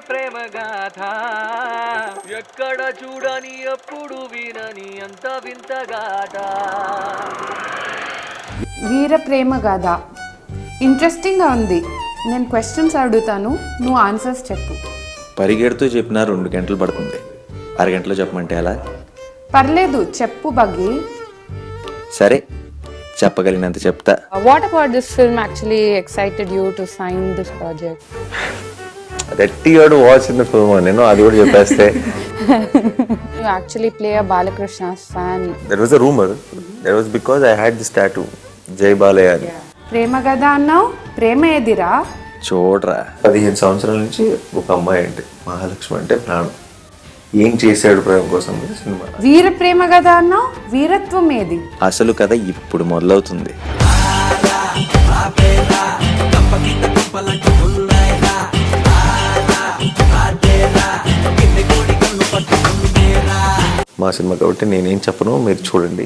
ప్రేమ గాథ ఎక్కడ చూడని ఎప్పుడు వినని అంత వింత గాథ. వీర ప్రేమ గాథ ఇంట్రెస్టింగ్గా ఉంది. నేను క్వశ్చన్స్ అడుగుతాను, నువ్వు ఆన్సర్స్ చెప్పు. పరిగెడుతూ చెప్పినా 2 గంటలు పడుతుంది, అరగంటలో చెప్పమంటే ఎలా? పర్లేదు, చెప్పు బగ్గి. సరే, చెప్పగలిగినంత చెప్తా. What about this film actually excited you to sign this project? రెట్టిగాడు వాచ్ ఇన్ ద ఫిల్మ్ నేను అది కూడా చెప్పేస్తే. You actually play a Balakrishna's fan. That was a rumour. That was because I had this tattoo, జై బాలయ్య అని. ప్రేమ గద అన్నావు, ప్రేమ ఏదిరా? చూడరా, 15 సంవత్సరాల నుంచి ఒక అమ్మాయి అంటే మహాలక్ష్మి అంటే ప్రాణం. ఏం చేశాడు ప్రేమ కోసం సినిమా. వీర ప్రేమ గద అన్నావు, వీరత్వం ఏది? అసలు కథ ఇప్పుడు మొదలవుతుంది. మా సినిమా కాబట్టి నేనేం చెప్పను, మీరు చూడండి.